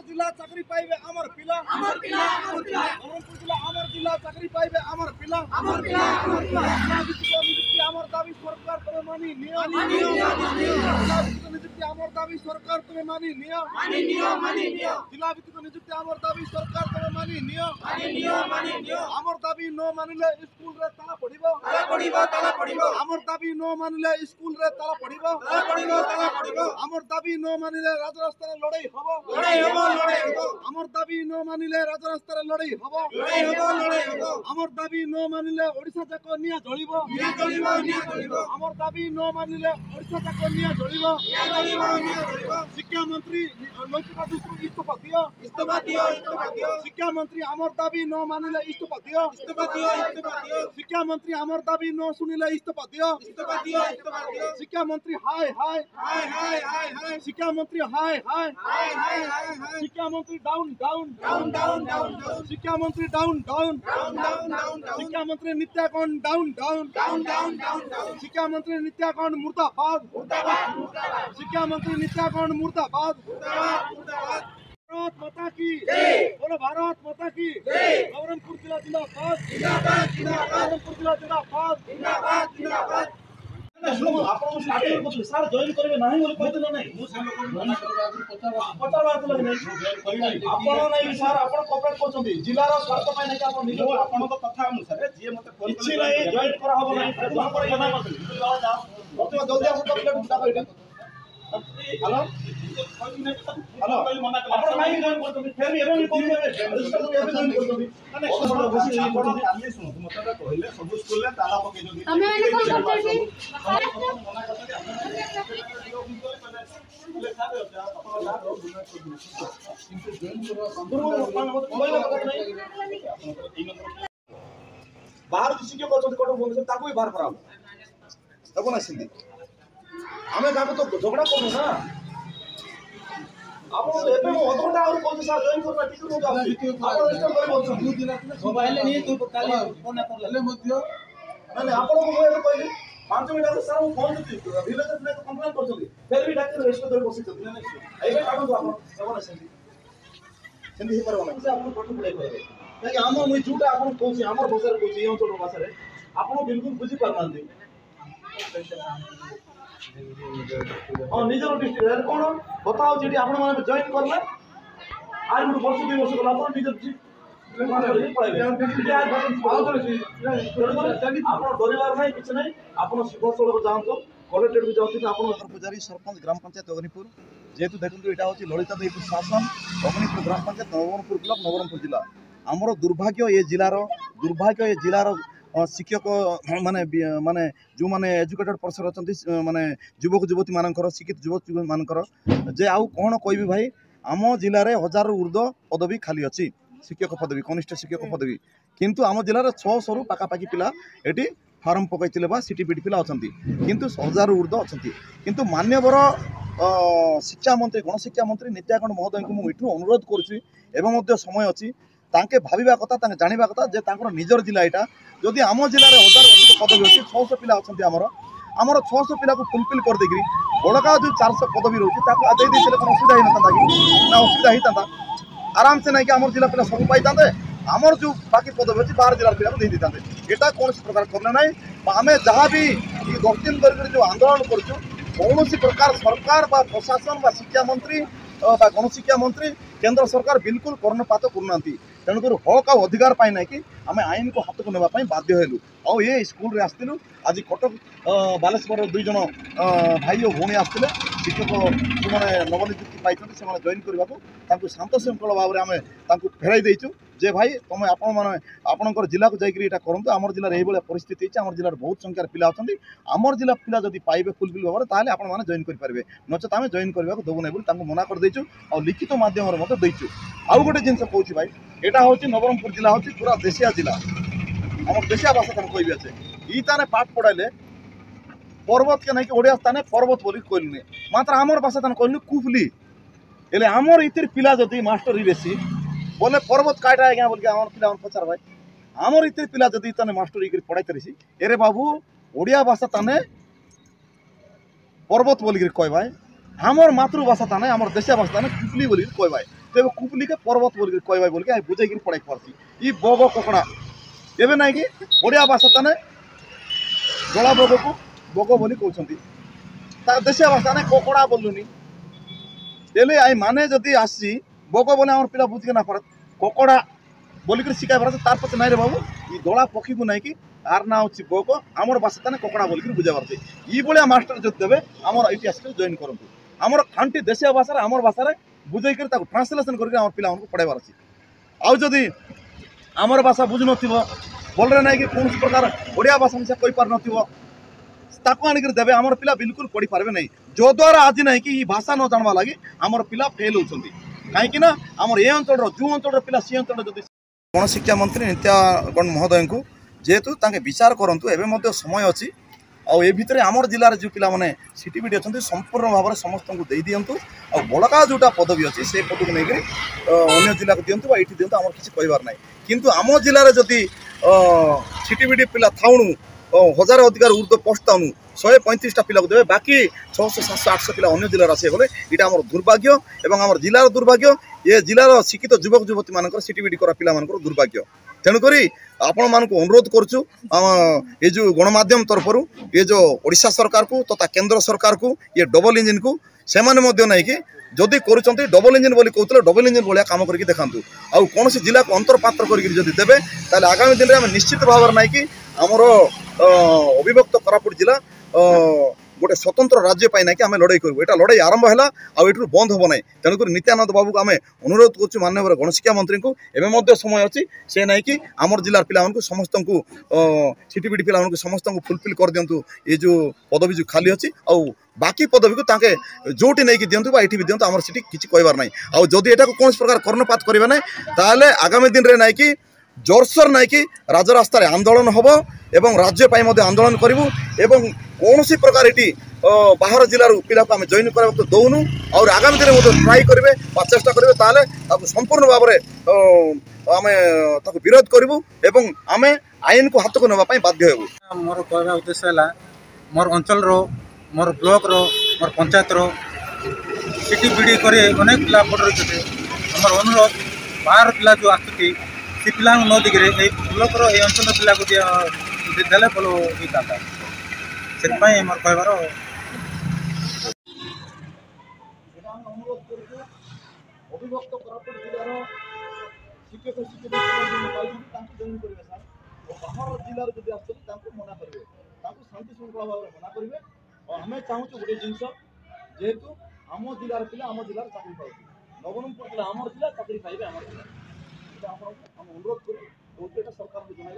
जिला चाकरी पाइबे आमर पिला नवरंगपुर जिला आमर जिला चाकरी पाइबे आमर पिला नियुक्ति आमर दाबी सरकार तमे मानी नियो नियुक्ति आमर दाबी सरकार तमे मानी नियो जिला भित्तिक नियुक्ति आमर दाबी सरकार तमे मानी नियो आमर दाबी न मानिले स्कूल रे ताला पड़िबो आमर दाबी न मानिले स्कूल रे ताला पड़िबो आमर दाबी न मानिले राजरास्ता रे लड़ाई हबो आमर दाबी न मानिले राजरास्ता रे लड़ाई हबो आमर दाबी न मानिले ओडिसा जाक निया जळिबो आमर दाबी न मानिले ओडिसा जाक निया जळिबो शिक्षा मंत्री नैतिकता दृष्टि इस्तीफा दियो शिक्षा मंत्री आमर दाबी न मानिले इस्तीफा दियो शिक्षा मंत्री आमर दाबी न सुनिले इस्तीफा दियो शिक्षा मंत्री हाय शिक्षा मंत्री हाय शिक्षा मंत्री डाउन शिक्षा मंत्री डाउन शिक्षा मंत्री नित्याकौंड डाउन शिक्षा मंत्री नित्याकौंड मुर्दाबाद शिक्षा मंत्री नित्याकौंड मुर्दाबाद भारत माता की बोलो भारत माता की नवरंगपुर जिला जिंदाबाद नवरंगपुर जिला जिंदाबाद ଆପଣ ଷ୍ଟାର୍ଟିଂ କରୁଥିଲେ ସାର୍ ଜଏନ୍ କରିବେ ନାହିଁ ବୋଲି କହିଥିଲେ ନାହିଁ ମୁଁ ସାର୍ ପଚାରବାର ନାହିଁ ଆପଣ ନାହିଁ ସାର୍ ଆପଣ କୋପରେଟ୍ କରୁଛନ୍ତି ଜିଲ୍ଲାର ସ୍ୱାର୍ଥ ପାଇଁ ନାହିଁ ଆପଣ ନିଜ ଆପଣଙ୍କ କଥା ଅନୁସାରେ ଯିଏ ମୋତେ କିଛି ନାହିଁ ଜଏନ୍ କରା ହେବ ନାହିଁ ଜଲ୍ଦି ଆସ ହ୍ୟାଲୋ ଆପଣ ନାହିଁ ଜଏନ୍ କରୁଛନ୍ତି ଫେର ବି ଏବେ ବି କହୁଛନ୍ତି କାଲି ଶୁଣନ୍ତୁ ମୋତେ କହିଲେ ସବୁ ସ୍କୁଲରେ ତାଲା ପକେଇଛନ୍ତି बाहर शिक्षक अच्छा कटक भुवनेश्वर भी बाहर करा देखो ना सिंधी आम क्या तो झगड़ा करूँ ना आप अधघंटा आगे कौन सर जॉइन करना टिकट कहली 5 मिनट आगे सर फोन विलेज कंप्लेन कर फिर भी डाक्टर रेस्ट कर बस सेमती पार ना आप पाठ पढ़ाई करेंगे कहीं आम मुझे जोटा आप कौन आम भाषा कौन ये अंचल भाषा आप बिल्कुल बुझी पार ना हाँ निजर डिस्ट्रिक्ट कौन बताओ जी आप जॉइन करले आज गोटे वर्ष 2 वर्ष गला आप निजर डरबार ना कि ना आप शिवस्थल जातु कलेक्टेड भी जाऊँ आप पूजारी सरपंच ग्राम पंचायत अग्निपुर जेहेतु देखो यहाँ हूँ ललिता देवी शासन अग्निपुर ग्राम पंचायत नवरंगपुर ब्लॉक नवरंगपुर जिला आमर दुर्भाग्य ये जिलार शिक्षक माने माने जो माने एजुकेटेड पर्सन अच्छा माने युवक युवती मानकर शिक्षित युवक युवती मानकर जे आउ कौन कहबी भाई आम जिले में 1000 ऊर्ध्व पदवी खाली अच्छी शिक्षक पदवी कनिष्ठ शिक्षक पदवी किंतु आम जिले में 600 पाखापाखि पिला ये फार्म पकईले सीटीपीटी पिला अच्छा किंतु 1000 ऊर्ध्व अच्छा किंतु मान्यवर शिक्षा मंत्री गणशिक्षा मंत्री नित्याकौंड महोदय को मुझे अनुरोध करुँच समय अच्छी तांके भाविबा कथा तांके जानिबा कथा जे तांकर निजर जिला एटा जदि आम जिले में 1000 अधिक पदवी अच्छी 600 पिला अच्छा आमर 600 पिला को फुलफिल कर देगी बड़का जो 400 पदवी रोचे दे कौन असुविधा ही ना असुविधा होता आराम से नहीं कि आम जिला पिला सब पाई आमर जो बाकी पदवी अच्छी बाहर जिला पिला दे देते यहाँ कौन प्रकार करना ना आम जहाँ भी 10 दिन कर जो आंदोलन करूँ कौन प्रकार सरकार प्रशासन शिक्षा मंत्री गणशिक्षा मंत्री केंद्र सरकार बिल्कुल कर्णपात करना तेणुक हक आ अधिकार पाई ना कि आम आईन को हाथ को नापी बाध्य हेलु आउ ये स्कूल आसलु आज कटक बालेश्वर 2 जन भाई और भौणी आसते शिक्षक जो मैंने नवनियुक्ति पाई से जॉइन करने को शांत श्रृंखल भाव में आम फेराई देचु जे भाई तुम आपणकर जिला को जाकि करूँ आम जिले में यही परिस्थिति आम जिले में बहुत संख्यार पिला अच्छा आम जिला पिला जब पाइबे फुलफिल भाव में ताले आपने जॉइन करेंगे नचेत आम जॉइन करने को देवु नहीं मना कर देचु और लिखित माध्यम देचु आउ गोटे जिन कहूँ भाई यहाँ हूँ नवरंगपुर जिला हूँ पूरा देशिया जिला आम देशिया भाषा कहबी अच्छे ई ताने पाठ पढ़ाइले पर्वत के नहीं ओडिया स्थाने पर्वत बोली कहलुनि मात्र आमर भाषा कहलु कुफली हेले आमर इतिर पिला जदि मास्टर बेसी बोले पर्वत काटा आज्ञा बोल आम पिला पचार भाई आमर इतर पिला जदि ताने मास्टर पढ़ाई तरीसी एरे बाबू ओडिया भाषा ताने पर्वत बोल कहबाय आमर मातृभाषा ताने आमर देशिया भाषा ताने कुफली बोल कहबाय तेज कुपलिके पर्वत बोल कहवा बोल बुझे पढ़ाई पार्टी इ बग ककड़ा एवं ना कि ओडिया भाषा ताने गला बग को बग बोली कहते देशिया भाषा ने ककड़ा बोलुनी तेले आई माने जदि आसी बग बोले आम पिला बुझे ना पारे ककड़ा बोलिक शिखाई पारे तार पचे नाई रे बाबू इ धड़ा पक्षी को नहीं आर ना हूँ बग आमर भाषा ताने ककड़ा बोलिक बुझा पारे इ भाया मास्टर जो देवे आमर इतिहास जॉइन करूँ आमर खांटी देशिया भाषा आमर भाषा बुझे ट्रांसलेसन करके पिला पढ़ाइबार अच्छी आउ जदि आमर भाषा बुझु नथिबो बोलरे ना कि कौन प्रकार ओडिया भाषा से कहि पार नथिबो ताको आनिक देवे आमर पिला बिल्कुल पढ़ी पारबे नहीं जो द्वारा आज नहीं कि ई भाषा न जानवा लगी आमर पिला फेल होउछंती काहेकि ना आमर ए अंचल जो अंचल पिला सी अंचल जदि गणशिक्षा मंत्री नित्यानंद महोदय को जेहेतु तांके विचार करंतु एबे मध्ये समय अछि आ ए भितर आमर जिलार जो पिला माने सीटीबीटी अच्छा संपूर्ण भाव में समस्त को दे दिंतु आ बड़का जोटा पदवी अच्छी से पद को लेकर अन्य जिला को दिंतु ये दिंतु आम किसी कहबार ना किंतु आम जिले जदि सीटीबीटी पिला थाउणु 1000 अधिकार ऊर्ध्व पोस्ट थाउणु 135टा पिला को देवे बाकी 600 700 800 पिला अन्य जिलार आसे बोले यहाँ आम दुर्भाग्य एवं आम जिलार दुर्भाग्य ये जिलार शिक्षित युवक युवती मान सीटीबीटी करा पिला दुर्भाग्य तेणुक आपण मान अनुरोध करुचु ये जो गणमाध्यम तरफ ये जो ओडिशा सरकार को तथा केंद्र सरकार को ये डबल इंजिन को से नहीं कि जदि करुँच डबल इंजिन बोली कहते डबल इंजिन भाया कम करके देखा आउ कौन जिला को अंतरपात्र करके देवे ताले आगामी दिन में निश्चित भाव ना कि आमर अविभक्त कोरापुट जिला गोटे स्वतंत्र राज्य पाई ना कि आम लड़ाई करूँ यहाँ लड़ाई आरंभ है आठू बंद हम ना तेणुक नित्यानंद बाबू को आम अनुरोध कर माननीय गणशिक्षा मंत्री को एवं समय अच्छी से ना कि आमर जिलार पिला समस्त को सीटीबीटी पिला समस्त को फुलफिल कर दिंतु ये जो पदवी जो खाली अच्छी आ बाकी पदवी को ताके जोटी नहीं दिंतु ये भी दिंतु आमर सीटी किसी कहबार ना आउ जदि एटा को कौन प्रकार कर्णपात करेंगे ना ताले आगामी दिन में ना कि जोरसोर ना कि राजरास्त आंदोलन हम एवं राज्य आंदोलन करूँ एवं कौन प्रकार ये बाहर जिलार पिला को आम जॉइन करा दौनु और आगामी दिन में ट्राई करेंगे चेष्टा करेंगे संपूर्ण भाव में आम विरोध करूँ एवं आम आईन को हाथ को नापी बाध्य हो मोर कहवा उद्देश्य है मोर अंचल मोर ब्लॉक मोर पंचायत सीटीबीटी करे अनेक पिला पढ़ रही आम अनुरोध बाहर पिला जो आसुच्ची से पिला न दिखे ब्लॉक अंचल पिला को देले भल होता से मोर कहबार अविभक्त कोरापुट जिलार शिक्षक शिक्षक बाहर जिलार जब आस मना करेंगे शांति श्रृंखला भाव में मना करेंगे और आम चाहूँ गोटे जिन जेहेतु आम जिलार पिला आम जिलार चाकरी पाए नवरंगपुर जिला आम जिला चाकरी पाइबे आम जिला अनुरोध करूँ सरकार को जन